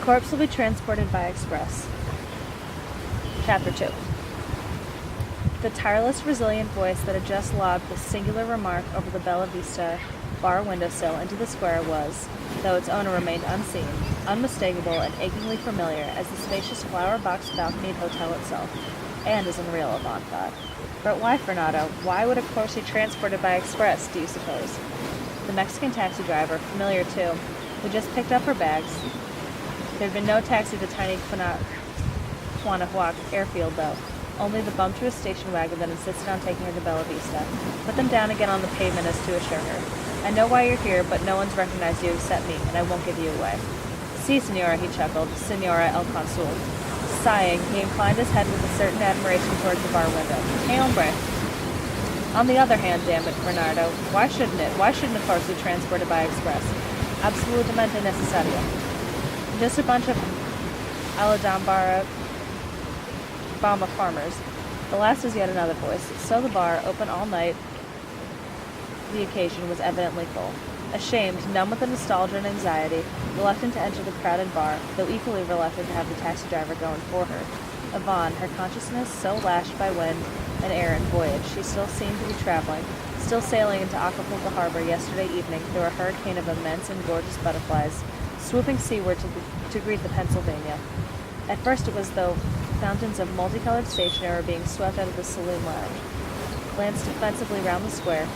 corpse will be transported by express. Chapter 2. The tireless, resilient voice that had just lobbed the singular remark over the Bella Vista bar windowsill into the square was, though its owner remained unseen, unmistakable and achingly familiar as the spacious flower-box balconied hotel itself, and as unreal, Yvonne thought. But why, Fernando? Why would a corpse be transported by express, do you suppose? The Mexican taxi driver, familiar too, who just picked up her bags. There had been no taxi to tiny Guanajuato airfield, though. Only the bumptious station wagon that insisted on taking her to Bella Vista. Put them down again on the pavement as to assure her. I know why you're here, but no one's recognized you except me, and I won't give you away. Si, senora, he chuckled. Senora el Consul. Sighing, he inclined his head with a certain admiration towards the bar window. Hey, hombre. On the other hand, damn it, Bernardo, why shouldn't it? Why shouldn't a corpse be transported by express? Absolutamente necesario. Just a bunch of Aladambara Bama farmers. The last was yet another voice. So the bar, open all night, the occasion was evidently full. Ashamed, numb with the nostalgia and anxiety, reluctant to enter the crowded bar, though equally reluctant to have the taxi driver go in for her. Yvonne, her consciousness so lashed by wind and air and voyage, she still seemed to be traveling, still sailing into Acapulco harbor yesterday evening through a hurricane of immense and gorgeous butterflies, swooping seaward to greet the Pennsylvania. At first it was though fountains of multicolored stationery were being swept out of the saloon lounge. Glanced defensively round the square,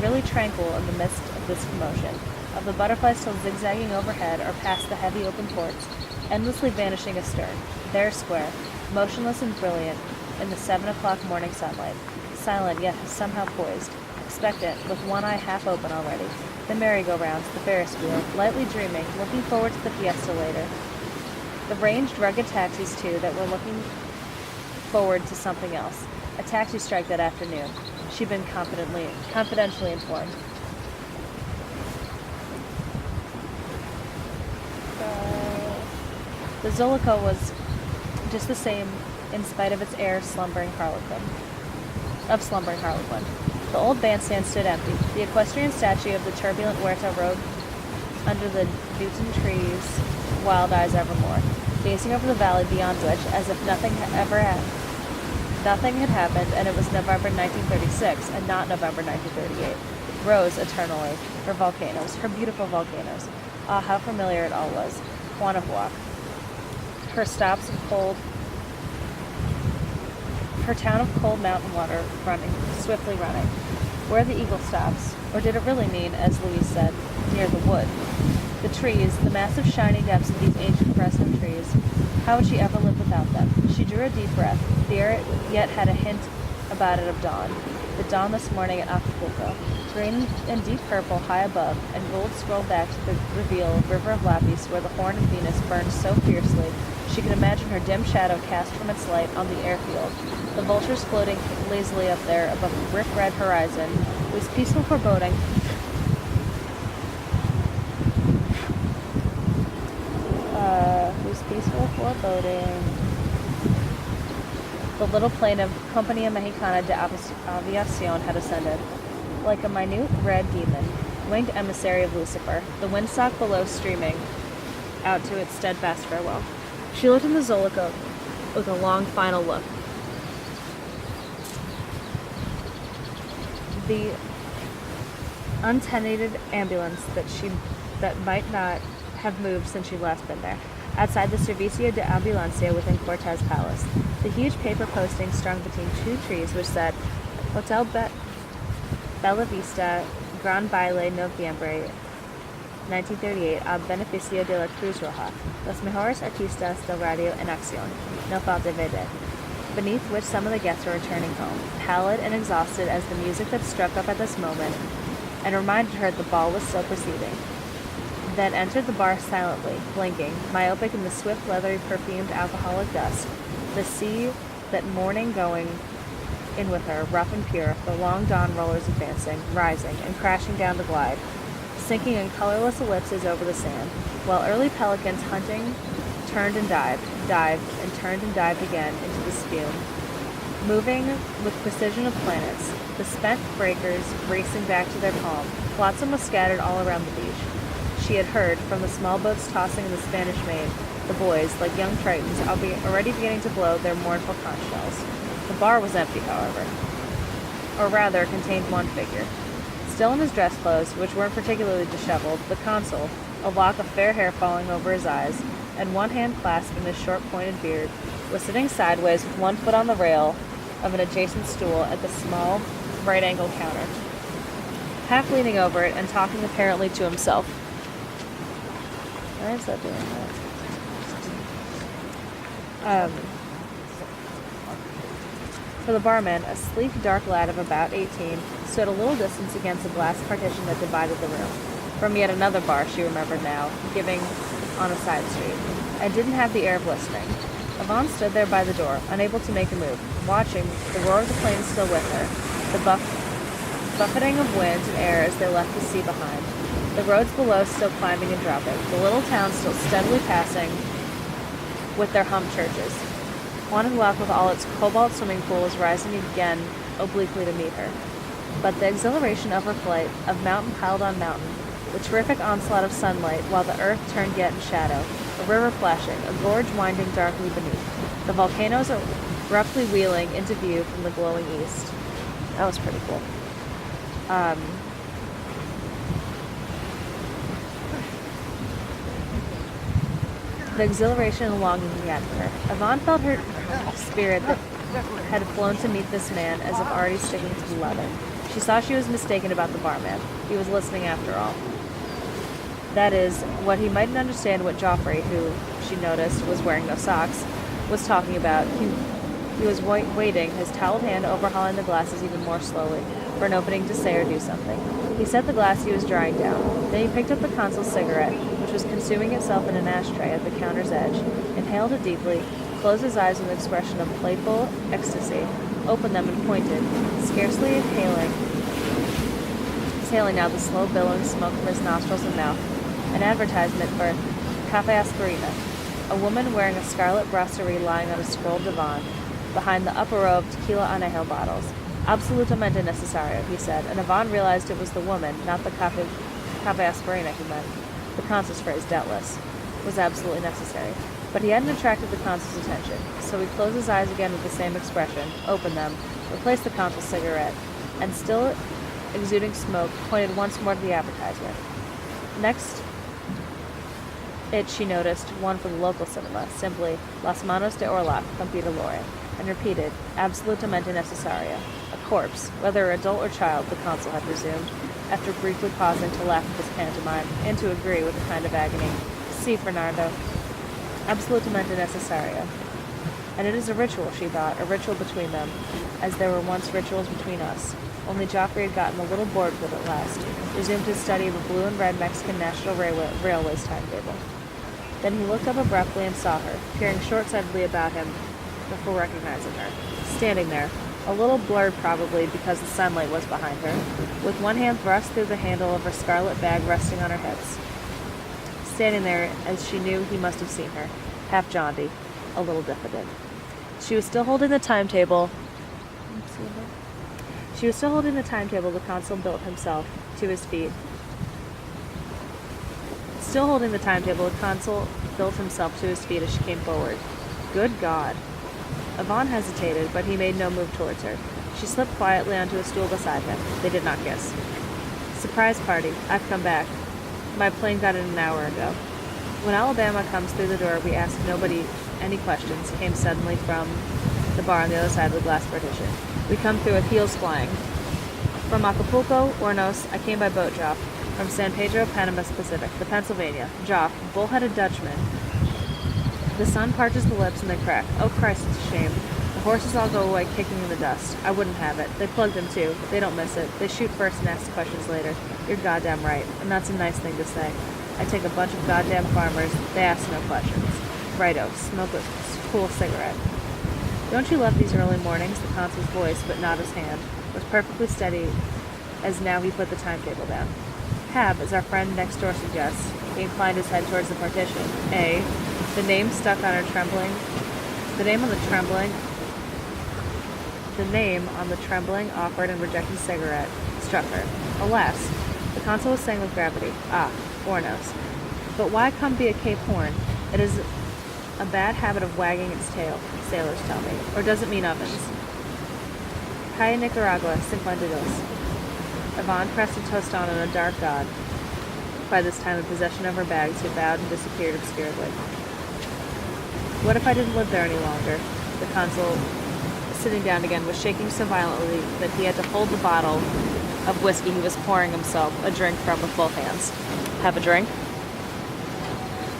really tranquil in the midst of this commotion, of the butterflies still zigzagging overhead or past the heavy open ports, endlessly vanishing astern. There square, motionless and brilliant in the 7 o'clock morning sunlight, silent yet somehow poised, expectant, with one eye half open already. The merry-go-rounds, the Ferris wheel, lightly dreaming, looking forward to the fiesta later. The ranged, rugged taxis, too, that were looking forward to something else. A taxi strike that afternoon. She'd been confidentially informed. The Zolico was just the same in spite of its air of slumbering Harlequin. The old bandstand stood empty. The equestrian statue of the turbulent Huerta rode under the Newton trees, wild eyes evermore, gazing over the valley beyond which, as if nothing had happened, and it was November 1936, and not November 1938. Rose eternally, her volcanoes, her beautiful volcanoes. Ah, how familiar it all was. Guanajuato. Her stops of cold, her town of cold mountain water swiftly running. Where the eagle stops, or did it really mean, as Louise said, near the wood? The trees, the massive shiny depths of these ancient Fresno trees, how would she ever live without them? She drew a deep breath. The air yet had a hint about it of dawn. The dawn this morning at Acapulco. Green and deep purple high above, and gold scrolled back to the reveal river of Lapis where the horn of Venus burned so fiercely she could imagine her dim shadow cast from its light on the airfield. The vultures floating lazily up there above the brick-red horizon, whose peaceful foreboding the little plane of Compañía Mexicana de Aviación had ascended. Like a minute red demon, winged emissary of Lucifer, the windsock below streaming out to its steadfast farewell. She looked in the Zolico with a long final look. The untenanted ambulance that might not have moved since she'd last been there. Outside the Servicio de Ambulancia within Cortez Palace, the huge paper posting strung between two trees which said, Hotel Bella Vista, Gran Baile Noviembre 1938 a beneficio de la Cruz Roja, los mejores artistas del radio en acción, no falta verde, beneath which some of the guests were returning home, pallid and exhausted as the music that struck up at this moment, and reminded her the ball was still proceeding. Then entered the bar silently, blinking, myopic in the swift, leathery, perfumed, alcoholic dusk, the sea that morning going in with her, rough and pure, the long dawn rollers advancing, rising, and crashing down the glide, sinking in colorless ellipses over the sand, while early pelicans hunting turned and dived, and turned and dived again into the spume, moving with precision of planets, the spent breakers racing back to their calm. Flotsam was scattered all around the beach. She had heard, from the small boats tossing in the Spanish Main, the boys, like young tritons, already beginning to blow their mournful conch shells. The bar was empty, however. Or rather, contained one figure. Still in his dress clothes, which weren't particularly disheveled, the consul, a lock of fair hair falling over his eyes, and one hand clasped in his short pointed beard, was sitting sideways with one foot on the rail of an adjacent stool at the small, right-angled counter, half leaning over it and talking apparently to himself. Why is that doing that? For the barman, a sleek, dark lad of about 18, stood a little distance against the glass partition that divided the room from yet another bar she remembered now, giving on a side street, and didn't have the air of listening. Yvonne stood there by the door, unable to make a move, watching, the roar of the planes still with her, the buffeting of wind and air as they left the sea behind, the roads below still climbing and dropping, the little town still steadily passing with their hump churches. Wanted with all its cobalt swimming pools rising again obliquely to meet her. But the exhilaration of her flight, of mountain piled on mountain, the terrific onslaught of sunlight while the earth turned yet in shadow, a river flashing, a gorge winding darkly beneath, the volcanoes abruptly wheeling into view from the glowing east. That was pretty cool. The exhilaration and longing he had for her. Yvonne felt her spirit that had flown to meet this man as if already sticking to the leather. She saw she was mistaken about the barman. He was listening after all. That is, what he mightn't understand what Joffrey, who, she noticed, was wearing no socks, was talking about. He was waiting, his toweled hand overhauling the glasses even more slowly, for an opening to say or do something. He set the glass he was drying down. Then he picked up the consul's cigarette, which was consuming itself in an ashtray at the counter's edge, inhaled it deeply, closed his eyes with an expression of playful ecstasy, opened them and pointed, scarcely exhaling now the slow billowing smoke from his nostrils and mouth, an advertisement for Cafe Asperina, a woman wearing a scarlet brasserie lying on a scrolled divan, behind the upper row of tequila anejo bottles. Absolutamente necesario, he said, and Yvonne realized it was the woman, not the Cafe Asperina he meant. The consul's phrase, doubtless, was absolutely necessary. But he hadn't attracted the consul's attention, so he closed his eyes again with the same expression, opened them, replaced the consul's cigarette, and still exuding smoke, pointed once more to the advertisement. Next it, she noticed, one for the local cinema, simply, Las Manos de Orlac, Compita Lore, and repeated, absolutamente necesario. A corpse, whether adult or child, the consul had resumed, after briefly pausing to laugh at this pantomime, and to agree with a kind of agony. Si, Fernando. Absolutamente necesario. And it is a ritual, she thought, a ritual between them, as there were once rituals between us. Only Joffrey had gotten a little bored with it at last, resumed his study of a blue and red Mexican National Railway's timetable. Then he looked up abruptly and saw her, peering short-sightedly about him before recognizing her, standing there, a little blurred probably because the sunlight was behind her, with one hand thrust through the handle of her scarlet bag resting on her hips. Standing there as she knew he must have seen her, half jaunty, a little diffident. She was still holding the timetable. The consul built himself to his feet. Still holding the timetable, the consul built himself to his feet as she came forward. Good God. Yvonne hesitated, but he made no move towards her. She slipped quietly onto a stool beside him. They did not kiss. Surprise party. I've come back. My plane got in an hour ago. When Alabama comes through the door, we ask nobody any questions, came suddenly from the bar on the other side of the glass partition. We come through with heels flying. From Acapulco, Hornos, I came by boat, Joff. From San Pedro, Panama Pacific, the Pennsylvania. Joff, bullheaded Dutchman. The sun parches the lips and they crack. Oh Christ, it's a shame. The horses all go away kicking in the dust. I wouldn't have it. They plug them too. They don't miss it. They shoot first and ask questions later. You're goddamn right. And that's a nice thing to say. I take a bunch of goddamn farmers. They ask no questions. Righto. Smoke a cool cigarette. Don't you love these early mornings? The consul's voice, but not his hand, was perfectly steady as now he put the timetable down. Have, as our friend next door suggests, he inclined his head towards the partition. A. The name stuck on her trembling. The name on the trembling, awkward, and rejected cigarette struck her. Alas, the consul was saying with gravity, Hornos. But why come via Cape Horn? It is A bad habit of wagging its tail, sailors tell me. Or does it mean ovens? Calle Nicaragua, 52. Yvonne pressed a tostón on a dark god, by this time in possession of her bags, who bowed and disappeared obscurely. What if I didn't live there any longer? The consul, sitting down again, was shaking so violently that he had to hold the bottle of whiskey he was pouring himself a drink from with both hands. Have a drink?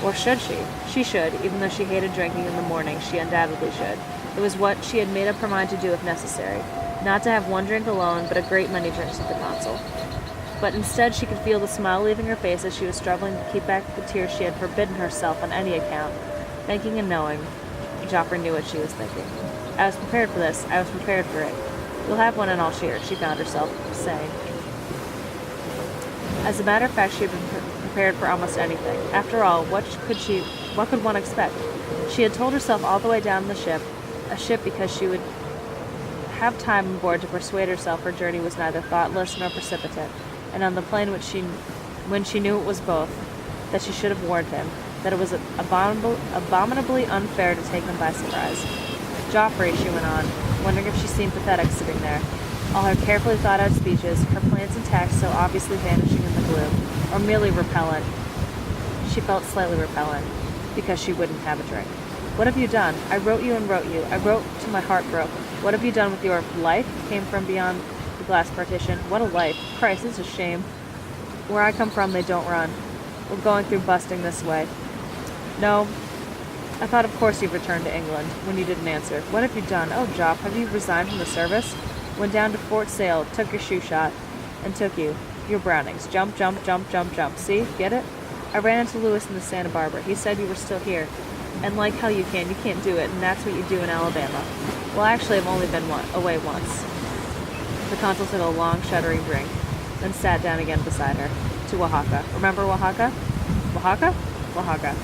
Or should she? She should, even though she hated drinking in the morning, she undoubtedly should. It was what she had made up her mind to do if necessary. Not to have one drink alone, but a great many drinks with the consul. But instead she could feel the smile leaving her face as she was struggling to keep back the tears she had forbidden herself on any account. Thinking and knowing, Joffrey knew what she was thinking. I was prepared for this. I was prepared for it. You'll have one and I'll share, she found herself saying. As a matter of fact, she had been prepared for almost anything. After all, what could one expect? She had told herself all the way down the ship, a ship because she would have time on board to persuade herself her journey was neither thoughtless nor precipitate, and on the plane when she knew it was both, that she should have warned him, that it was abominably unfair to take him by surprise. Joffrey, she went on, wondering if she seemed pathetic sitting there, all her carefully thought-out speeches, her plans and tactics so obviously vanishing in the gloom, or merely repellent. She felt slightly repellent, because she wouldn't have a drink. What have you done? I wrote you and wrote you. I wrote till my heart broke. What have you done with your life? Came from beyond the glass partition. What a life. Christ, it's a shame. Where I come from, they don't run. We're going through busting this way. No. I thought of course you've returned to England, when you didn't answer. What have you done? Oh, Jopp, have you resigned from the service? Went down to Fort Sale, took your shoe shot, and took you. Your Brownings. Jump, jump, jump, jump, jump. See? Get it? I ran into Lewis in the Santa Barbara. He said you were still here. And like hell you can't do it, and that's what you do in Alabama. Well, actually, I've only been away once. The consul took a long, shuddering drink, then sat down again beside her. To Oaxaca. Remember Oaxaca? Oaxaca? Oaxaca.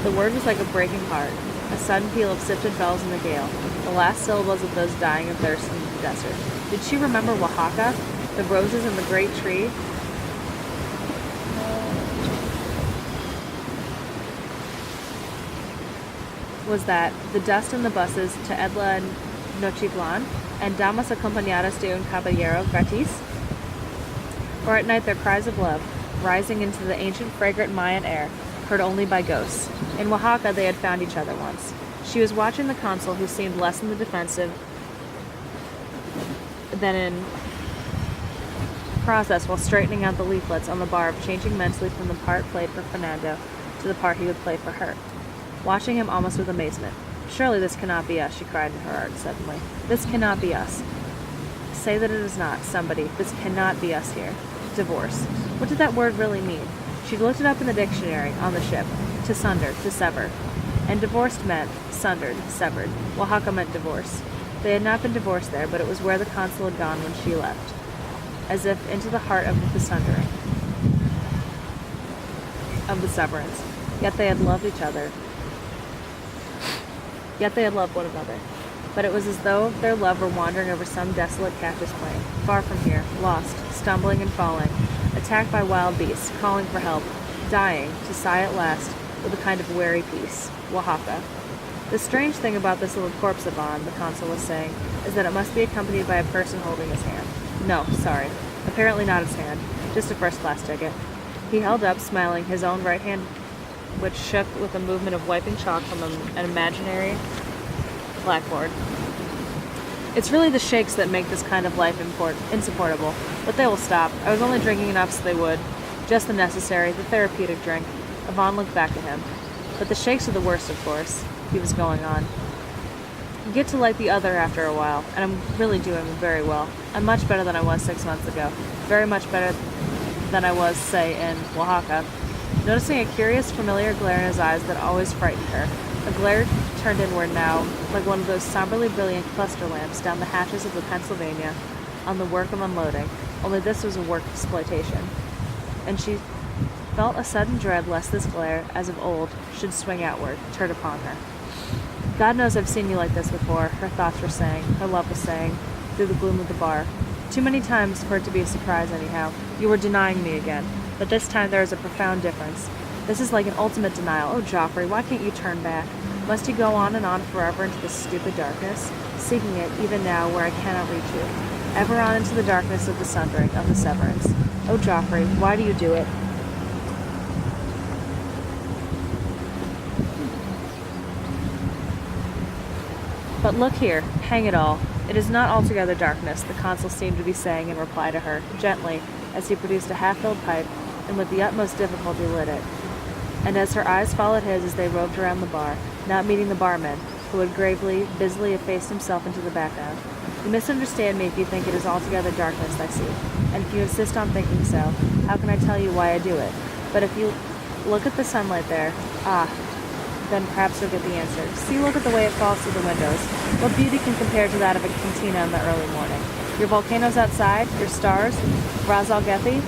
The word was like a breaking heart, a sudden peal of sifted bells in the gale, the last syllables of those dying of thirst in the desert. Did she remember Oaxaca? The roses and the great tree? Was that the dust in the buses to Edla and Nochiblan, and damas acompañadas de un caballero gratis? Or at night their cries of love, rising into the ancient fragrant Mayan air, heard only by ghosts. In Oaxaca they had found each other once. She was watching the consul, who seemed less in the defensive than in process, while straightening out the leaflets on the bar, changing mentally from the part played for Fernando to the part he would play for her. Watching him almost with amazement. Surely this cannot be us, she cried in her heart suddenly. This cannot be us. Say that it is not, somebody. This cannot be us here. Divorce. What did that word really mean? She looked it up in the dictionary on the ship. To sunder, to sever. And divorced meant sundered, severed. Oaxaca meant divorce. They had not been divorced there, but it was where the consul had gone when she left, as if into the heart of the sundering, of the severance. Yet they had loved each other. Yet they had loved one another. But it was as though their love were wandering over some desolate cactus plain, far from here, lost, stumbling and falling, attacked by wild beasts, calling for help, dying, to sigh at last, with a kind of weary peace. Oaxaca. The strange thing about this little corpse of Yvonne, the consul was saying, is that it must be accompanied by a person holding his hand. No, sorry. Apparently not his hand. Just a first-class ticket. He held up, smiling, his own right hand, which shook with a movement of wiping chalk from an imaginary blackboard. It's really the shakes that make this kind of life insupportable, but they will stop. I was only drinking enough so they would. Just the necessary, the therapeutic drink. Yvonne looked back at him. But the shakes are the worst, of course, he was going on. You get to like the other after a while, and I'm really doing very well. I'm much better than I was 6 months ago. Very much better than I was, say, in Oaxaca. Noticing a curious, familiar glare in his eyes that always frightened her. A glare turned inward now, like one of those somberly brilliant cluster lamps down the hatches of the Pennsylvania on the work of unloading, only this was a work of exploitation. And she felt a sudden dread lest this glare, as of old, should swing outward, turn upon her. God knows I've seen you like this before, her thoughts were saying, her love was saying, through the gloom of the bar. Too many times for it to be a surprise anyhow. You were denying me again. But this time there is a profound difference. This is like an ultimate denial. Oh, Joffrey, why can't you turn back? Must you go on and on forever into this stupid darkness, seeking it even now where I cannot reach you, ever on into the darkness of the sundering, of the severance? Oh, Joffrey, why do you do it? But look here, hang it all. It is not altogether darkness, the consul seemed to be saying in reply to her, gently, as he produced a half-filled pipe, and with the utmost difficulty lit it. And as her eyes followed his as they roved around the bar, not meeting the barman, who had gravely, busily effaced himself into the background. You misunderstand me if you think it is altogether darkness I see, and if you insist on thinking so, how can I tell you why I do it? But if you look at the sunlight there, then perhaps you'll get the answer. See, look at the way it falls through the windows. What beauty can compare to that of a cantina in the early morning? Your volcanoes outside, your stars, Ras Al Gethi,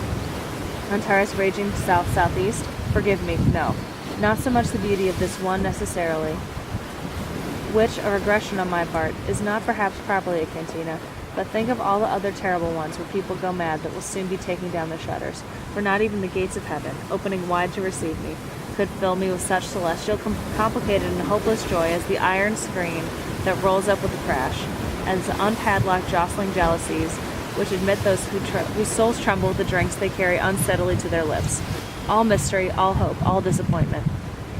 Antares raging south-southeast. Forgive me, no. Not so much the beauty of this one necessarily, which, a regression on my part, is not perhaps properly a cantina, but think of all the other terrible ones where people go mad that will soon be taking down their shutters, for not even the gates of heaven, opening wide to receive me, could fill me with such celestial, complicated and hopeless joy as the iron screen that rolls up with a crash, as the unpadlocked jostling jealousies which admit those whose souls tremble with the drinks they carry unsteadily to their lips. All mystery, all hope, all disappointment.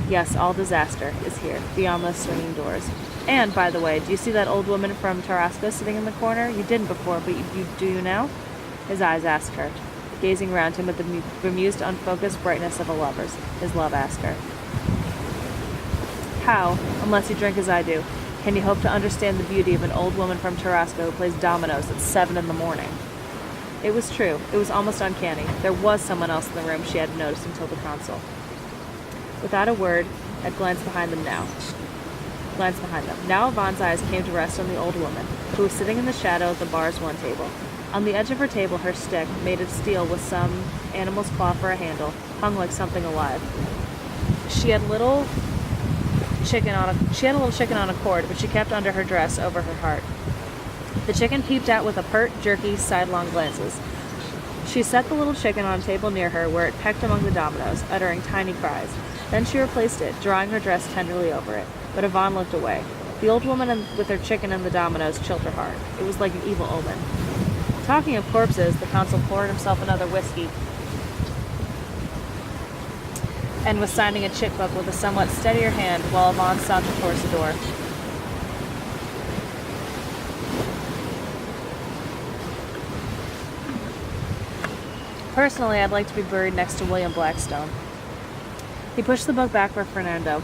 Yes, all disaster is here, beyond those swinging doors. And, by the way, do you see that old woman from Tarasco sitting in the corner? You didn't before, but do you now? His eyes asked her, gazing round him with the bemused, unfocused brightness of a lover's. His love asked her. How, unless you drink as I do, can you hope to understand the beauty of an old woman from Tarasco who plays dominoes at 7 in the morning? It was true. It was almost uncanny. There was someone else in the room she hadn't noticed until the consul. Without a word, had glanced behind them. Now Yvonne's eyes came to rest on the old woman, who was sitting in the shadow of the bar's one table. On the edge of her table, her stick, made of steel with some animal's claw for a handle, hung like something alive. She had a little chicken on a cord, which she kept under her dress over her heart. The chicken peeped out with a pert, jerky, sidelong glances. She set the little chicken on a table near her, where it pecked among the dominoes, uttering tiny cries. Then she replaced it, drawing her dress tenderly over it. But Yvonne looked away. The old woman with her chicken and the dominoes chilled her heart. It was like an evil omen. Talking of corpses, the consul poured himself another whiskey and was signing a chit book with a somewhat steadier hand while Yvonne sauntered towards the door. Personally, I'd like to be buried next to William Blackstone. He pushed the book back for Fernando,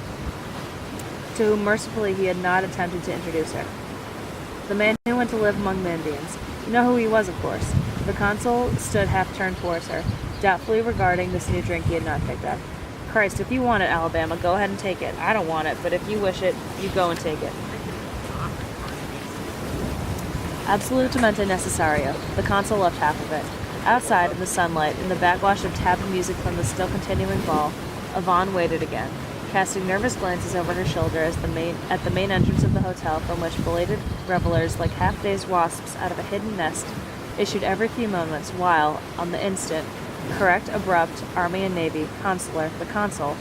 to whom mercifully he had not attempted to introduce her. The man who went to live among the Indians. You know who he was, of course. The consul stood half-turned towards her, doubtfully regarding this new drink he had not picked up. Christ, if you want it, Alabama, go ahead and take it. I don't want it, but if you wish it, you go and take it. Absolutamente necessario. The consul loved half of it. Outside, in the sunlight, in the backwash of tapping music from the still continuing ball, Yvonne waited again, casting nervous glances over her shoulder at the main entrance of the hotel, from which belated revelers, like half-dazed wasps out of a hidden nest, issued every few moments, while, on the instant, correct, abrupt, Army and Navy, consular, the consul,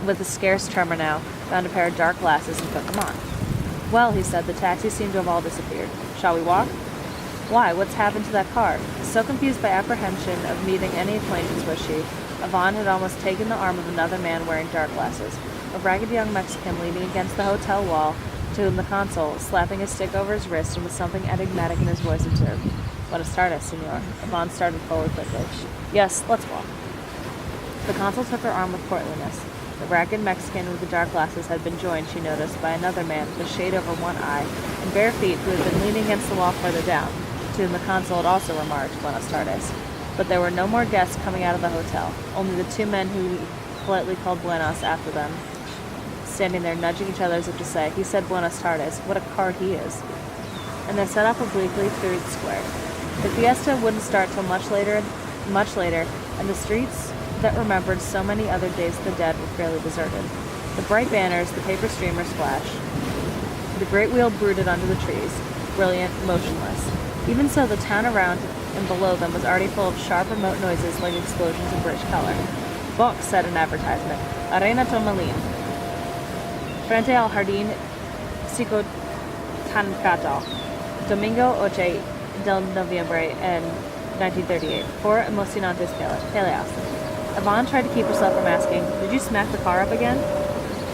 with a scarce tremor now, found a pair of dark glasses and put them on. Well, he said, the taxis seem to have all disappeared. Shall we walk? Why, what's happened to that car? So confused by apprehension of meeting any acquaintance was she, Yvonne had almost taken the arm of another man wearing dark glasses, a ragged young Mexican leaning against the hotel wall, to whom the consul, slapping his stick over his wrist and with something enigmatic in his voice, observed, Buenas tardes, senor. Yvonne started forward quickly. Yes, let's walk. The consul took her arm with courtliness. The ragged Mexican with the dark glasses had been joined, she noticed, by another man with a shade over one eye and bare feet who had been leaning against the wall further down, to whom the consul had also remarked, Buenas tardes. But there were no more guests coming out of the hotel, only the two men who politely called Buenas after them, standing there nudging each other as if to say, he said Buenas tardes, what a card he is. And they set off obliquely through the square. The fiesta wouldn't start till much later, and the streets that remembered so many other days of the dead were fairly deserted. The bright banners, the paper streamers flashed. The great wheel brooded under the trees, brilliant, motionless. Even so, the town around and below them was already full of sharp, remote noises like explosions of rich color. Box said an advertisement. Arena Tomalin. Frente al Jardín Psicotancato. Domingo 8 del Noviembre en 1938. Four emocionantes peleas. Yvonne tried to keep herself from asking, "Did you smack the car up again?"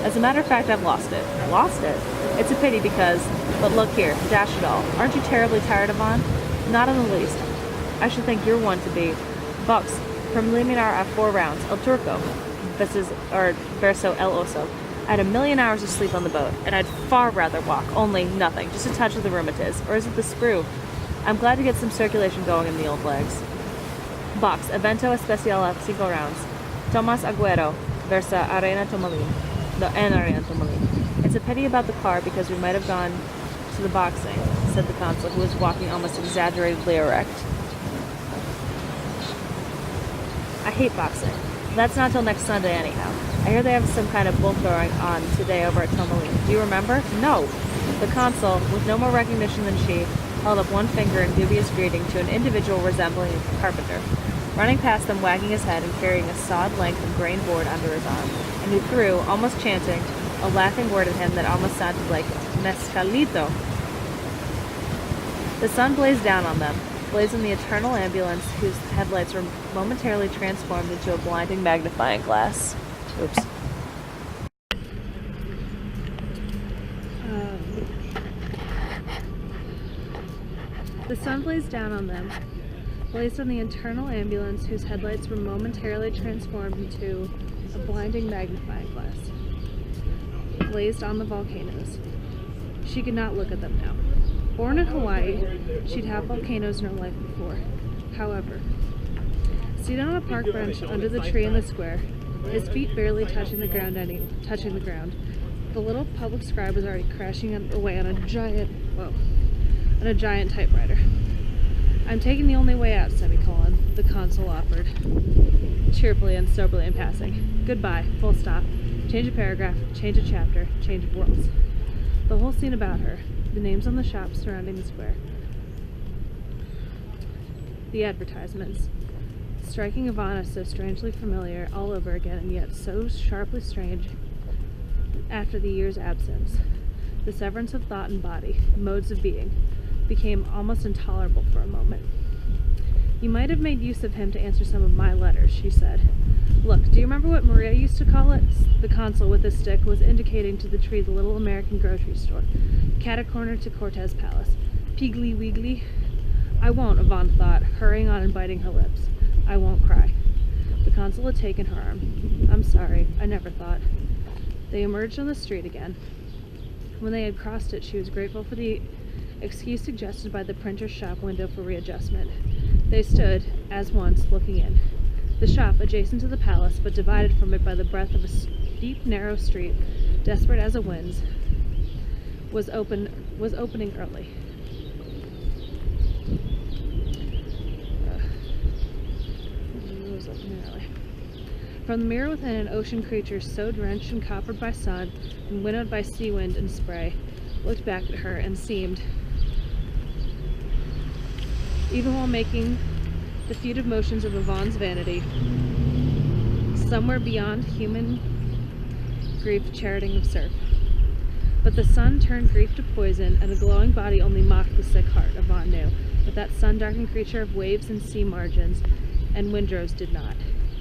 "As a matter of fact, I've lost it." "Lost it? It's a pity because... But look here, dash it all. Aren't you terribly tired, Yvonne?" "Not in the least. I should think you're one to be. Box, preliminar at 4 rounds. El Turco. Verso el Oso. I had 1,000,000 hours of sleep on the boat, and I'd far rather walk. Only nothing. Just a touch of the rheumatiz. Or is it the screw? I'm glad to get some circulation going in the old legs." Box, evento especial at 5 rounds. Tomas Agüero, versa Arena Tomalin. En Arena Tomalin. "It's a pity about the car because we might have gone to the boxing," said the consul, who was walking almost exaggeratedly erect. "I hate boxing. That's not till next Sunday anyhow. I hear they have some kind of bull throwing on today over at Tomalin. Do you remember?" "No." The consul, with no more recognition than she, held up one finger in dubious greeting to an individual resembling a carpenter, running past them, wagging his head and carrying a sod-length of grain board under his arm, and who threw, almost chanting, a laughing word at him that almost sounded like mezcalito. The sun blazed down on them, blazed on the eternal ambulance whose headlights were momentarily transformed into a blinding magnifying glass. Oops. The sun blazed down on them, blazed on the eternal ambulance whose headlights were momentarily transformed into a blinding magnifying glass. Blazed on the volcanoes. She could not look at them now. Born in Hawaii, she'd had volcanoes in her life before. However, seated on a park bench under the tree in the square, his feet barely touching the ground, the little public scribe was already crashing away on a giant typewriter. "I'm taking the only way out, semicolon," the consul offered, cheerfully and soberly in passing. "Goodbye, full stop. Change a paragraph, change a chapter, change of worlds." The whole scene about her, the names on the shops surrounding the square, the advertisements, striking Ivana so strangely familiar all over again and yet so sharply strange after the year's absence. The severance of thought and body, modes of being, became almost intolerable for a moment. "You might have made use of him to answer some of my letters," she said. "Look, do you remember what Maria used to call it?" The consul, with his stick, was indicating to the tree the little American grocery store, cat-a-corner to Cortez Palace. "Piggly Wiggly?" "I won't," Yvonne thought, hurrying on and biting her lips. "I won't cry." The consul had taken her arm. "I'm sorry, I never thought." They emerged on the street again. When they had crossed it, she was grateful for the excuse suggested by the printer's shop window for readjustment. They stood, as once, looking in. The shop, adjacent to the palace, but divided from it by the breadth of a steep, narrow street, desperate as a wind's, was opening early. From the mirror within, an ocean creature so drenched and coppered by sun and winnowed by sea wind and spray looked back at her and seemed, even while making the fugitive motions of Yvonne's vanity, somewhere beyond human grief charioting of surf. But the sun turned grief to poison, and the glowing body only mocked the sick heart, Yvonne knew, but that sun-darkened creature of waves and sea margins and windrows did not.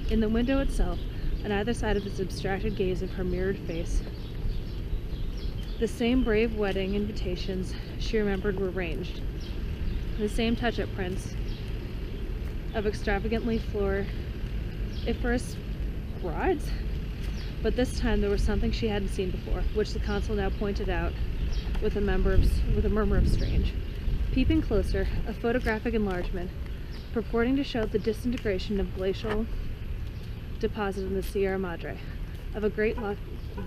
In the window itself, on either side of his abstracted gaze of her mirrored face, the same brave wedding invitations she remembered were ranged, the same touch-up prints of extravagantly floriferous brides. But this time there was something she hadn't seen before, which the consul now pointed out with a murmur of strange. Peeping closer, a photographic enlargement, purporting to show the disintegration of glacial deposit in the Sierra Madre, of a great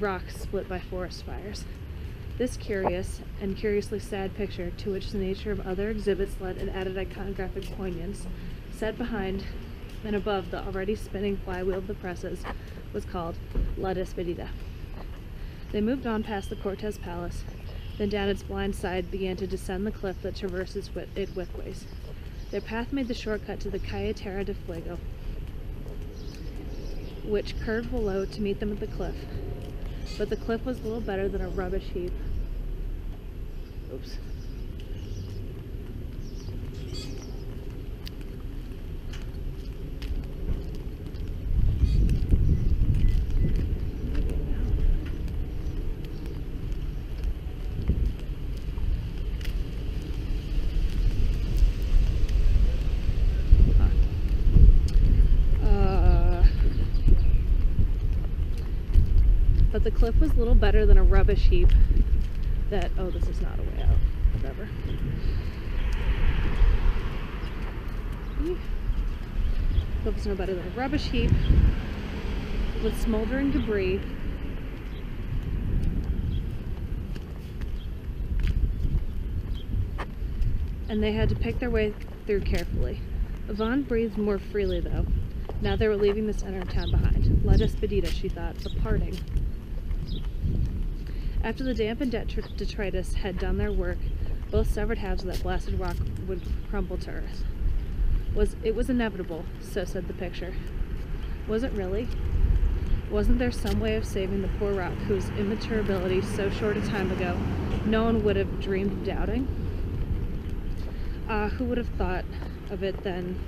rock split by forest fires. This curious and curiously sad picture, to which the nature of other exhibits lent an added iconographic poignance, set behind and above the already spinning flywheel of the presses, was called La Despedida. They moved on past the Cortez Palace, then down its blind side began to descend the cliff that traverses it widthways. Their path made the shortcut to the Calle Terra de Fuego, which curved below to meet them at the cliff. But the cliff was little better than a rubbish heap. Oops. But the cliff was little better than a rubbish heap that, oh, this is not a way out, whatever. The cliff was no better than a rubbish heap with smoldering debris and they had to pick their way through carefully. Yvonne breathed more freely though. Now they were leaving the center of town behind. La Despedida, she thought, the parting. After the damp and detritus had done their work, both severed halves of that blasted rock would crumble to earth. It was inevitable, so said the picture. Was it really? Wasn't there some way of saving the poor rock whose immaturability so short a time ago no one would have dreamed of doubting? Who would have thought of it then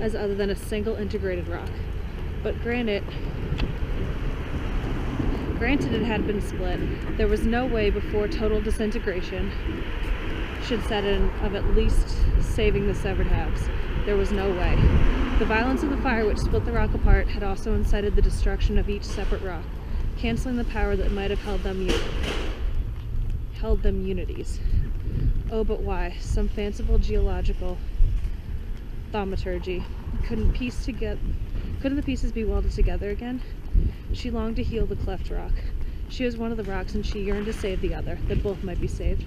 as other than a single integrated rock? But granted it had been split. There was no way before total disintegration should set in of at least saving the severed halves. There was no way. The violence of the fire which split the rock apart had also incited the destruction of each separate rock, canceling the power that might have held them unities. Oh, but why? Some fanciful geological thaumaturgy. Couldn't the pieces be welded together again? She longed to heal the cleft rock. She was one of the rocks and she yearned to save the other, that both might be saved.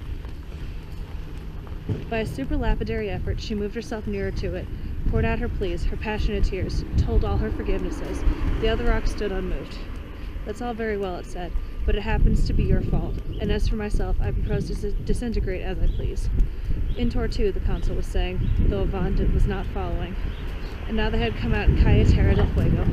By a superlapidary effort, she moved herself nearer to it, poured out her pleas, her passionate tears, told all her forgivenesses. The other rock stood unmoved. That's all very well, it said, but it happens to be your fault, and as for myself, I propose to disintegrate as I please. In Tortu, the consul was saying, though Yvonne was not following, and now they had come out in Calle Terra del Fuego.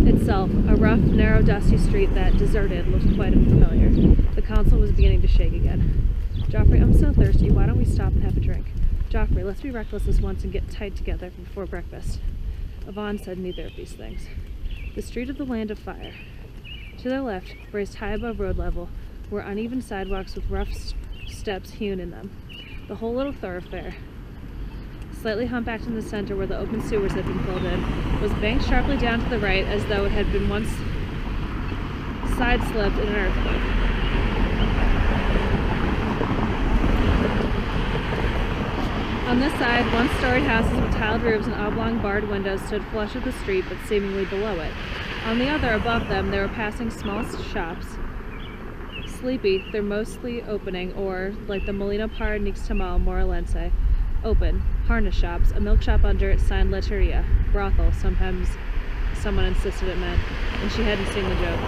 Itself, a rough, narrow, dusty street that, deserted, looked quite familiar. The consul was beginning to shake again. Joffrey, I'm so thirsty, why don't we stop and have a drink? Joffrey, let's be reckless this once and get tight together before breakfast. Yvonne said neither of these things. The street of the Land of Fire. To their left, raised high above road level, were uneven sidewalks with rough steps hewn in them. The whole little thoroughfare, slightly humpbacked in the center where the open sewers had been filled in, was banked sharply down to the right as though it had been once side-slipped in an earthquake. On this side, one-storied houses with tiled roofs and oblong barred windows stood flush with the street but seemingly below it. On the other, above them, they were passing small shops. Sleepy, they're mostly opening, or, like the Molino Par Nixtamal Morelense, open. Harness shops, a milk shop under it signed Letteria, brothel, sometimes someone insisted it meant, and she hadn't seen the joke.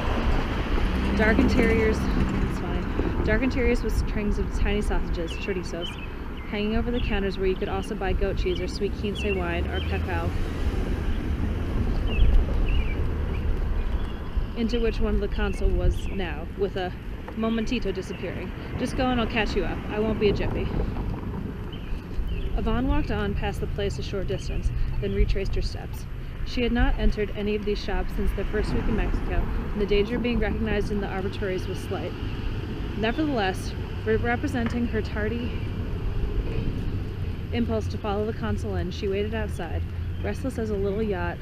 Dark interiors, it's funny, dark interiors with strings of tiny sausages, chorizos, hanging over the counters where you could also buy goat cheese or sweet quince wine or cacao, into which one of the consul was now, with a momentito disappearing. Just go and I'll catch you up. I won't be a jiffy. Yvonne walked on past the place a short distance, then retraced her steps. She had not entered any of these shops since their first week in Mexico, and the danger of being recognized in the arbitraries was slight. Nevertheless, representing her tardy impulse to follow the consul in, she waited outside, restless as a little yacht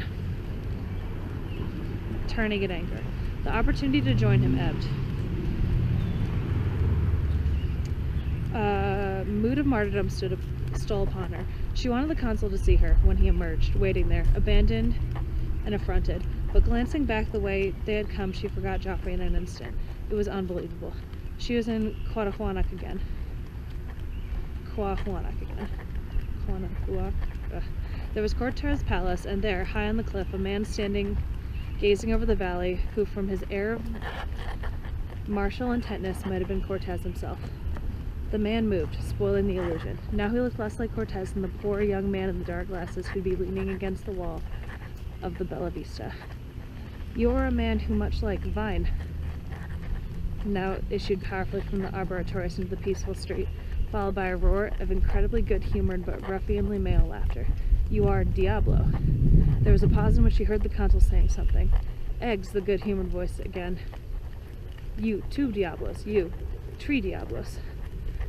turning at anchor. The opportunity to join him ebbed. A mood of martyrdom stole upon her. She wanted the consul to see her when he emerged, waiting there, abandoned and affronted. But glancing back the way they had come, she forgot Joffrey in an instant. It was unbelievable. She was in Coahuanac again. There was Cortez Palace, and there, high on the cliff, a man standing, gazing over the valley, who from his air of martial intentness might have been Cortez himself. The man moved, spoiling the illusion. Now he looked less like Cortez than the poor young man in the dark glasses who'd be leaning against the wall of the Bella Vista. "You are a man who, much like Vine," now issued powerfully from the arboreturist into the peaceful street, followed by a roar of incredibly good-humored but ruffianly male laughter. "You are Diablo." There was a pause in which he heard the consul saying something. "Eggs," the good-humored voice again. "You, 2 Diablos. You, 3 Diablos."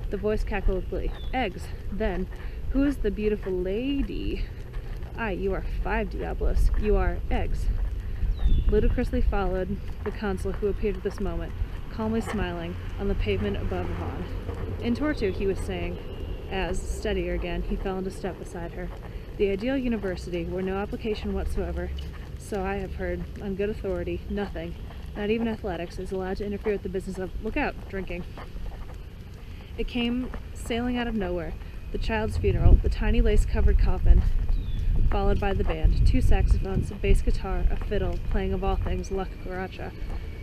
The voice cackled with glee. "Eggs. Then, who is the beautiful lady?" "Aye, you are 5 Diablos. You are eggs." Ludicrously followed the consul, who appeared at this moment, calmly smiling, on the pavement above Yvonne. "In Tortu," he was saying, as, steadier again, he fell into step beside her. "The ideal university, where no application whatsoever, so I have heard, on good authority, nothing, not even athletics, is allowed to interfere with the business of, look out, drinking." It came sailing out of nowhere, the child's funeral, the tiny lace-covered coffin, followed by the band, 2 saxophones, a bass guitar, a fiddle, playing of all things La Cucaracha.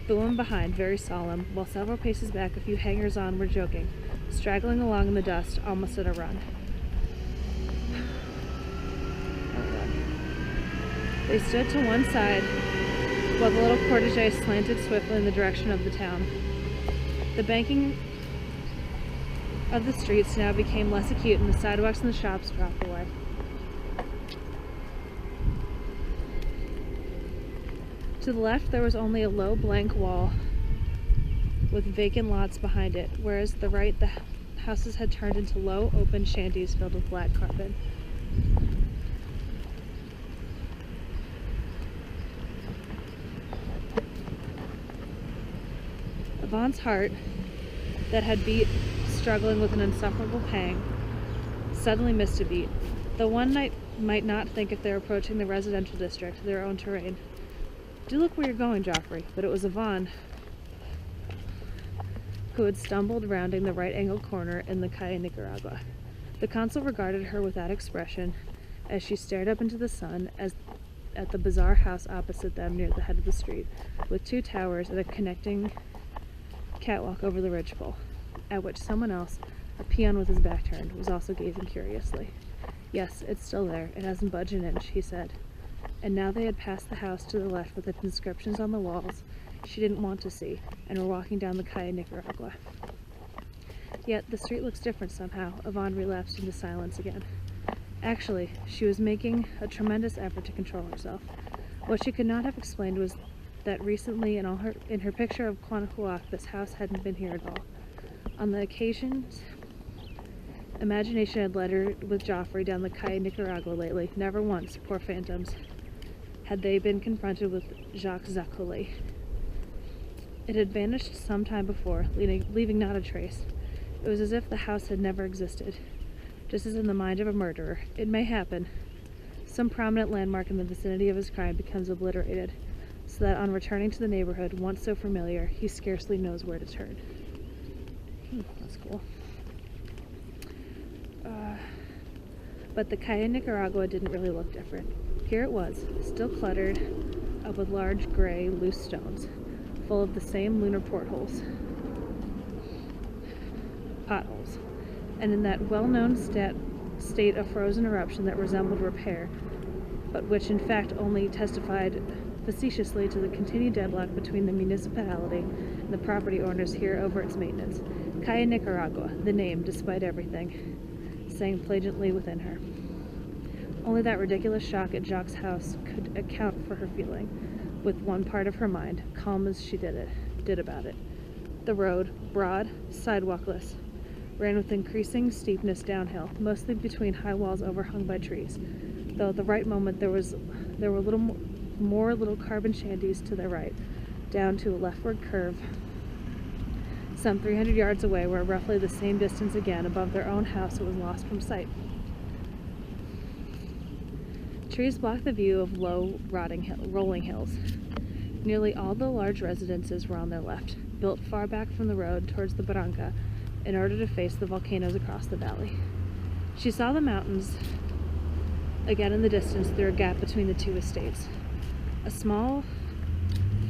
The woman behind, very solemn, while several paces back a few hangers-on were joking, straggling along in the dust, almost at a run. They stood to one side, while the little cortege slanted swiftly in the direction of the town. The banking of the streets now became less acute, and the sidewalks and the shops dropped away. To the left there was only a low blank wall with vacant lots behind it, whereas to the right the houses had turned into low, open shanties filled with black carpet. Yvonne's heart, that had beat struggling with an insufferable pang, suddenly missed a beat. Though one might not think if they're approaching the residential district, their own terrain. "Do look where you're going, Joffrey." But it was Yvonne who had stumbled rounding the right-angled corner in the Calle Nicaragua. The consul regarded her with that expression as she stared up into the sun at the bizarre house opposite them near the head of the street, with 2 towers and a connecting catwalk over the ridgepole, at which someone else, a peon with his back turned, was also gazing curiously. "Yes, it's still there. It hasn't budged an inch," he said. And now they had passed the house to the left with its inscriptions on the walls she didn't want to see, and were walking down the Calle Nicaragua. Yet the street looks different somehow. Yvonne relapsed into silence again. Actually, she was making a tremendous effort to control herself. What she could not have explained was that recently in her picture of Quanahuac, this house hadn't been here at all. On the occasions imagination had led her with Joffrey down the Calle Nicaragua lately, never once, poor phantoms, had they been confronted with Jacques Zaccoli. It had vanished some time before, leaving not a trace. It was as if the house had never existed. Just as in the mind of a murderer, it may happen, some prominent landmark in the vicinity of his crime becomes obliterated, so that on returning to the neighborhood, once so familiar, he scarcely knows where to turn. That's cool. But the Calle Nicaragua didn't really look different. Here it was, still cluttered up with large, gray, loose stones, full of the same lunar potholes, and in that well-known state of frozen eruption that resembled repair, but which in fact only testified facetiously to the continued deadlock between the municipality and the property owners here over its maintenance. Calle Nicaragua, the name, despite everything, sang plangently within her. Only that ridiculous shock at Jacques' house could account for her feeling, with one part of her mind, calm as she did about it. The road, broad, sidewalkless, ran with increasing steepness downhill, mostly between high walls overhung by trees, though at the right moment there were little carbon shanties to the right, down to a leftward curve, some 300 yards away, where roughly the same distance again above their own house it was lost from sight. Trees blocked the view of low, rolling hills. Nearly all the large residences were on their left, built far back from the road towards the barranca in order to face the volcanoes across the valley. She saw the mountains again in the distance through a gap between the 2 estates. A small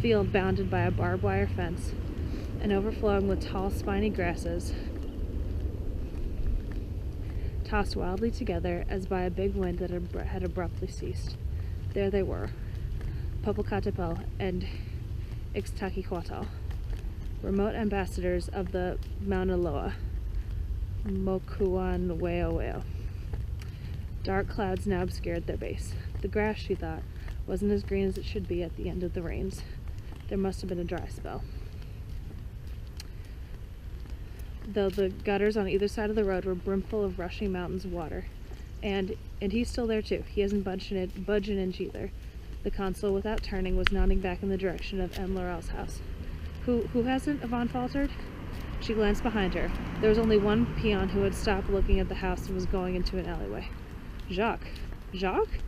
field bounded by a barbed wire fence and overflowing with tall, spiny grasses tossed wildly together as by a big wind that had abruptly ceased. There they were, Popocatépetl and Ixtaquihuatl, remote ambassadors of the Mauna Loa, Mokuanweoweo. Dark clouds now obscured their base. The grass, she thought, wasn't as green as it should be at the end of the rains. There must have been a dry spell. Though the gutters on either side of the road were brimful of rushing mountains of water. And he's still there too. He hasn't budged an inch either. The consul, without turning, was nodding back in the direction of M. Laurel's house. Who hasn't? Yvonne faltered. She glanced behind her. There was only one peon who had stopped looking at the house and was going into an alleyway. Jacques. Jacques?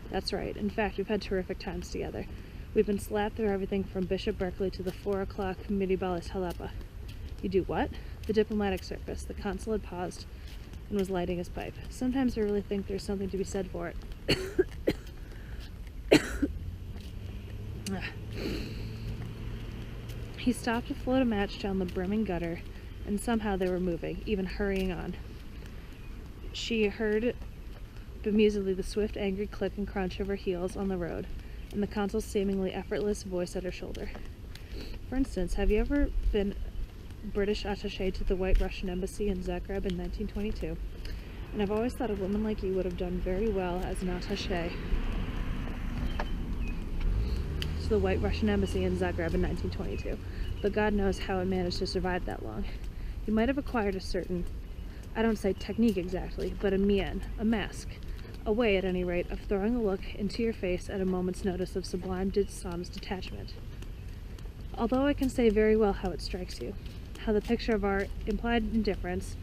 That's right. In fact, we've had terrific times together. We've been slapped through everything from Bishop Berkeley to the 4 o'clock Miribales Jalapa. You do what? The diplomatic service. The consul had paused and was lighting his pipe. Sometimes I really think there's something to be said for it. He stopped to float a match down the brimming gutter, and somehow they were moving, even hurrying on. She heard bemusedly the swift, angry click and crunch of her heels on the road, and the consul's seemingly effortless voice at her shoulder. For instance, have you ever been British attaché to the White Russian Embassy in Zagreb in 1922? And I've always thought a woman like you would have done very well as an attaché to the White Russian Embassy in Zagreb in 1922, but God knows how I managed to survive that long. You might have acquired a certain, I don't say technique exactly, but a mien, a mask, a way, at any rate, of throwing a look into your face at a moment's notice of sublime dishonest detachment. Although I can say very well how it strikes you, how the picture of our implied indifference,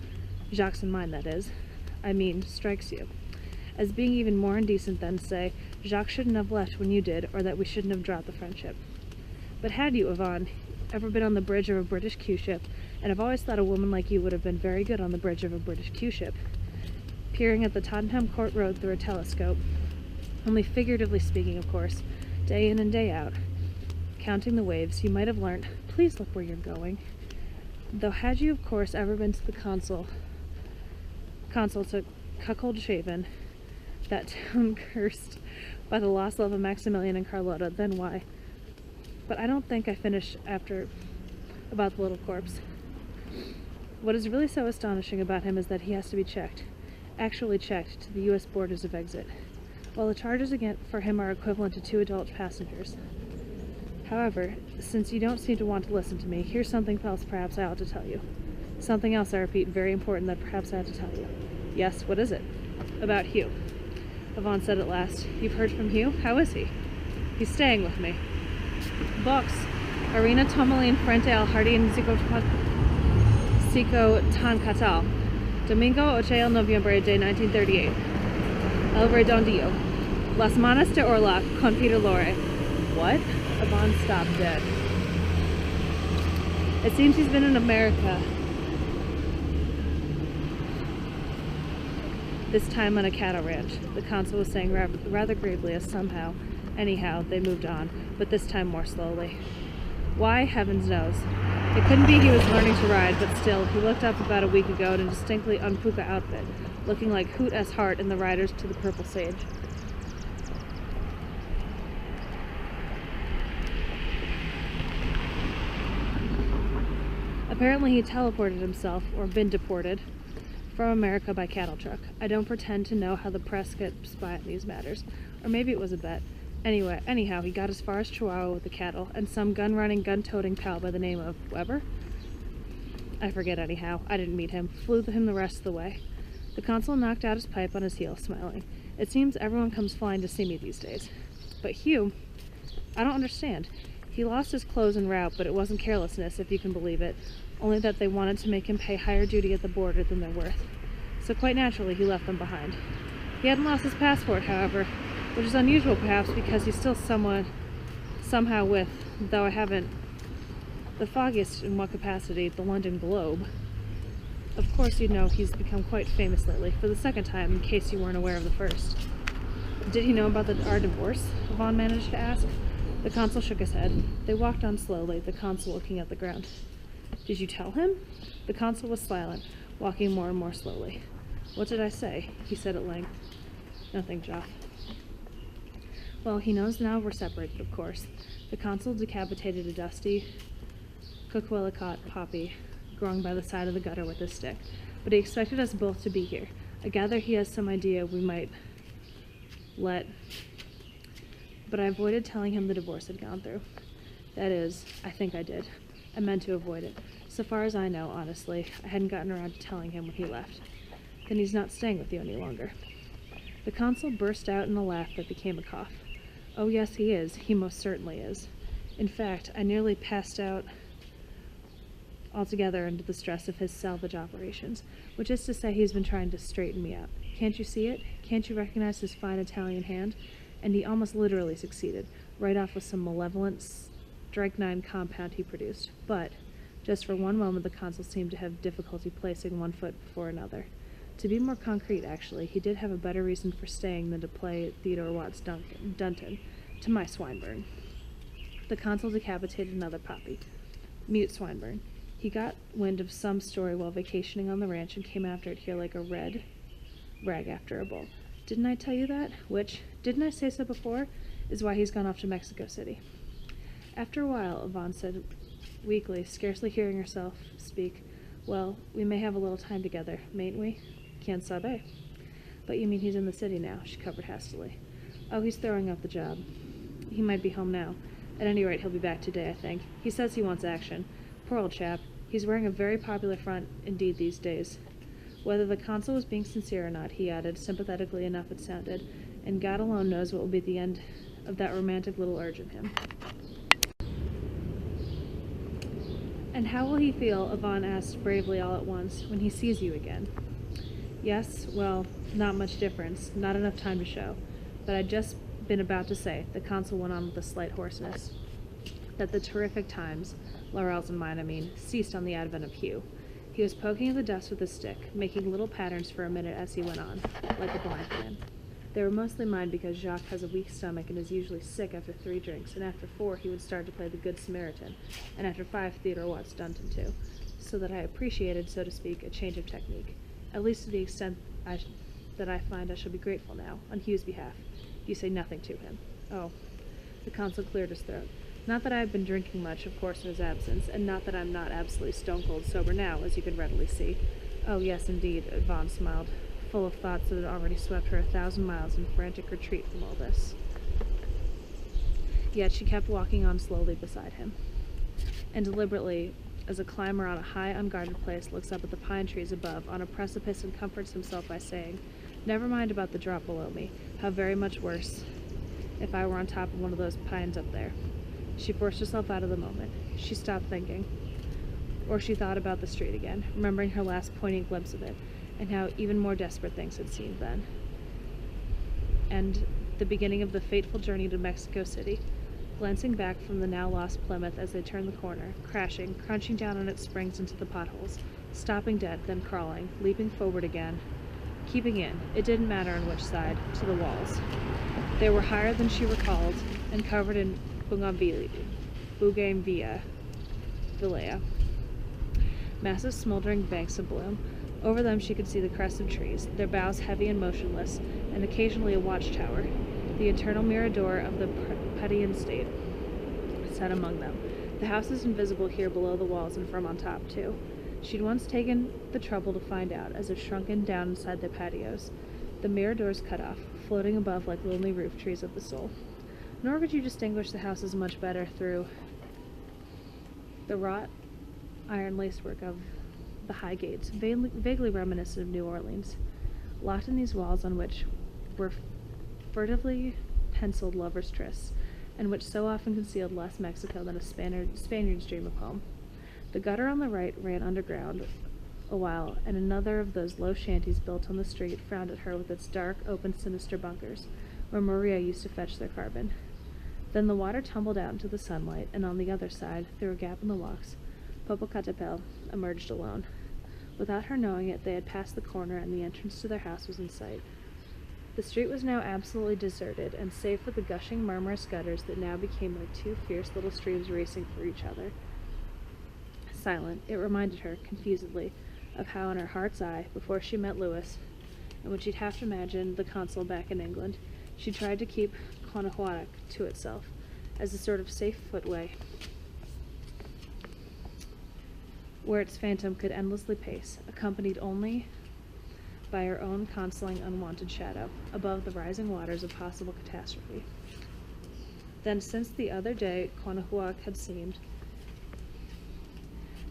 Jacques and mine that is, strikes you, as being even more indecent than, say, Jacques shouldn't have left when you did, or that we shouldn't have dropped the friendship. But had you, Yvonne, ever been on the bridge of a British Q-ship, and I've always thought a woman like you would have been very good on the bridge of a British Q-ship, peering at the Tottenham Court Road through a telescope, only figuratively speaking, of course, day in and day out, counting the waves, you might have learnt, please look where you're going. Though had you, of course, ever been to the consul to Cuckold-shaven, that town cursed by the lost love of Maximilian and Carlotta, then why? But I don't think I finished about the little corpse. What is really so astonishing about him is that he has to be checked, actually checked, to the U.S. borders of exit, while the charges for him are equivalent to 2 adult passengers. However, since you don't seem to want to listen to me, here's something else perhaps I ought to tell you. Something else, I repeat, very important that perhaps I ought to tell you. Yes, what is it? About Hugh. Yvonne said at last. You've heard from Hugh? How is he? He's staying with me. Box. Arena Tomalin frente al Jardín Tan Domingo 8 noviembre de 1938. El Redondillo. Las Manos de Orla con Peter Lorre. What? Yvonne stopped dead. It seems he's been in America. This time on a cattle ranch, the consul was saying rather gravely as anyhow, they moved on, but this time more slowly. Why, heavens knows. It couldn't be he was learning to ride, but still, he looked up about a week ago in a distinctly unpuka outfit, looking like Hoot S. Hart in the Riders to the Purple Sage. Apparently he teleported himself, or been deported, from America by cattle truck. I don't pretend to know how the press gets by on these matters, or maybe it was a bet. Anyhow, he got as far as Chihuahua with the cattle, and some gun-running, gun-toting pal by the name of Weber? I forget anyhow. I didn't meet him. Flew him the rest of the way. The consul knocked out his pipe on his heel, smiling. It seems everyone comes flying to see me these days. But Hugh, I don't understand. He lost his clothes en route, but it wasn't carelessness, if you can believe it. Only that they wanted to make him pay higher duty at the border than they're worth. So quite naturally, he left them behind. He hadn't lost his passport, however, which is unusual perhaps because he's still somehow with, though I haven't the foggiest in what capacity, the London Globe. Of course you know he's become quite famous lately, for the second time, in case you weren't aware of the first. Did he know about our divorce? Yvonne managed to ask. The consul shook his head. They walked on slowly, the consul looking at the ground. Did you tell him? The consul was silent, walking more and more slowly. "What did I say?" he said at length. "Nothing, Joff." "Well, he knows now we're separated, of course." The consul decapitated a dusty Coquelicot poppy growing by the side of the gutter with his stick, but he expected us both to be here. I gather he has some idea we might let... But I avoided telling him the divorce had gone through. That is, I think I did. I meant to avoid it. So far as I know, honestly, I hadn't gotten around to telling him when he left. Then he's not staying with you any longer. The consul burst out in a laugh that became a cough. Oh, yes, he is. He most certainly is. In fact, I nearly passed out altogether under the stress of his salvage operations, which is to say he's been trying to straighten me out. Can't you see it? Can't you recognize his fine Italian hand? And he almost literally succeeded, right off with some malevolent strychnine compound he produced. But, just for one moment, the consul seemed to have difficulty placing one foot before another. To be more concrete, actually, he did have a better reason for staying than to play Theodore Watts Dunton, to my Swinburne. The consul decapitated another poppy. Mute Swinburne. He got wind of some story while vacationing on the ranch and came after it here like a red rag after a bull. Didn't I tell you that? Which, didn't I say so before, is why he's gone off to Mexico City. After a while, Yvonne said weakly, scarcely hearing herself speak, "Well, we may have a little time together, mayn't we?" "Quien sabe?" "But you mean he's in the city now," she covered hastily. "Oh, he's throwing up the job. He might be home now. At any rate, he'll be back today, I think. He says he wants action. Poor old chap. He's wearing a very popular front indeed these days." Whether the consul was being sincere or not, he added, sympathetically enough it sounded, "and God alone knows what will be the end of that romantic little urge in him." "And how will he feel," Yvonne asked bravely all at once, "when he sees you again?" "Yes, well, not much difference, not enough time to show. But I'd just been about to say," the consul went on with a slight hoarseness, "that the terrific times, Laurel's and mine, I mean, ceased on the advent of Hugh. He was poking at the dust with his stick, making little patterns for a minute as he went on, like a blind man. They were mostly mine because Jacques has a weak stomach and is usually sick after 3 drinks, and after 4 he would start to play the Good Samaritan, and after 5 Theodore Watts Dunton too, so that I appreciated, so to speak, a change of technique, at least to the extent that I find I shall be grateful now, on Hugh's behalf. You say nothing to him." "Oh." The consul cleared his throat. "Not that I have been drinking much, of course, in his absence, and not that I'm not absolutely stone-cold sober now, as you can readily see." "Oh, yes, indeed," Yvonne smiled, full of thoughts that had already swept her 1,000 miles in frantic retreat from all this. Yet she kept walking on slowly beside him, and deliberately, as a climber on a high, unguarded place looks up at the pine trees above on a precipice and comforts himself by saying, "Never mind about the drop below me. How very much worse if I were on top of one of those pines up there." She forced herself out of the moment. She stopped thinking. Or she thought about the street again, remembering her last poignant glimpse of it, and how even more desperate things had seemed then. And the beginning of the fateful journey to Mexico City, glancing back from the now lost Plymouth as they turned the corner, crashing, crunching down on its springs into the potholes, stopping dead, then crawling, leaping forward again, keeping in, it didn't matter on which side, to the walls. They were higher than she recalled, and covered in bougainvillea, massive smoldering banks of bloom. Over them she could see the crests of trees, their boughs heavy and motionless, and occasionally a watchtower, the eternal mirador of the Padian state, set among them. The house is invisible here below the walls and from on top, too. She'd once taken the trouble to find out, as if shrunken down inside their patios, the miradors cut off, floating above like lonely roof trees of the soul. Nor could you distinguish the houses much better through the wrought iron lacework of the high gates, vaguely reminiscent of New Orleans, locked in these walls on which were furtively penciled lovers' trysts, and which so often concealed less Mexico than a Spaniard's dream of home. The gutter on the right ran underground a while, and another of those low shanties built on the street frowned at her with its dark, open, sinister bunkers, where Maria used to fetch their carbon. Then the water tumbled out into the sunlight, and on the other side, through a gap in the walks, Popocatépetl emerged alone. Without her knowing it, they had passed the corner, and the entrance to their house was in sight. The street was now absolutely deserted, and save for the gushing, murmurous gutters that now became like 2 fierce little streams racing for each other. Silent, it reminded her, confusedly, of how in her heart's eye, before she met Louis, and when she'd have to imagine the consul back in England, she tried to keep Quannahuatic to itself as a sort of safe footway where its phantom could endlessly pace, accompanied only by her own consoling unwanted shadow, above the rising waters of possible catastrophe. Then since the other day Quannahuac had seemed,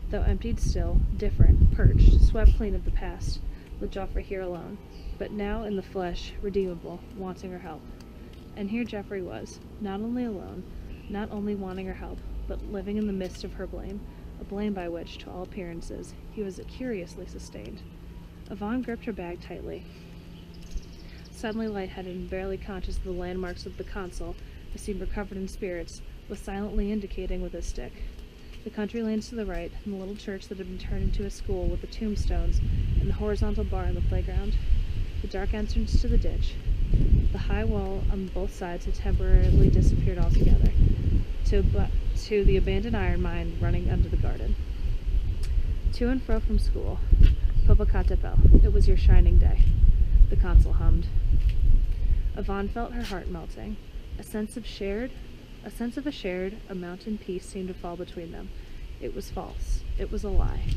though emptied still, different, perched, swept clean of the past, with Joffrey here alone, but now in the flesh, redeemable, wanting her help. And here Geoffrey was, not only alone, not only wanting her help, but living in the midst of her blame, a blame by which, to all appearances, he was curiously sustained. Yvonne gripped her bag tightly. Suddenly lightheaded and barely conscious of the landmarks of the consul, who seemed recovered in spirits, was silently indicating with his stick. The country lanes to the right, and the little church that had been turned into a school with the tombstones, and the horizontal bar in the playground, the dark entrance to the ditch. The high wall on both sides had temporarily disappeared altogether, to the abandoned iron mine running under the garden. To and fro from school, Popocatépetl, it was your shining day, the consul hummed. Yvonne felt her heart melting. A sense of a shared, a mountain peace seemed to fall between them. It was false. It was a lie.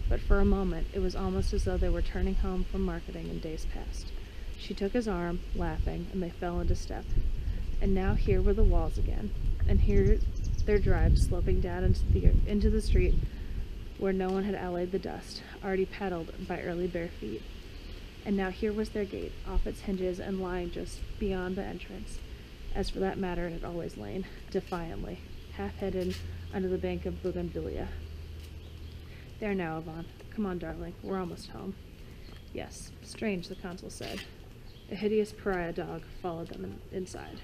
But for a moment, it was almost as though they were turning home from marketing in days past. She took his arm, laughing, and they fell into step. And now here were the walls again, and here their drive sloping down into the street where no one had allayed the dust, already paddled by early bare feet. And now here was their gate, off its hinges and lying just beyond the entrance, as for that matter it had always lain, defiantly, half hidden under the bank of bougainvillea. There now, Yvonne. Come on, darling. We're almost home. Yes. Strange, the consul said. A hideous pariah dog followed them inside.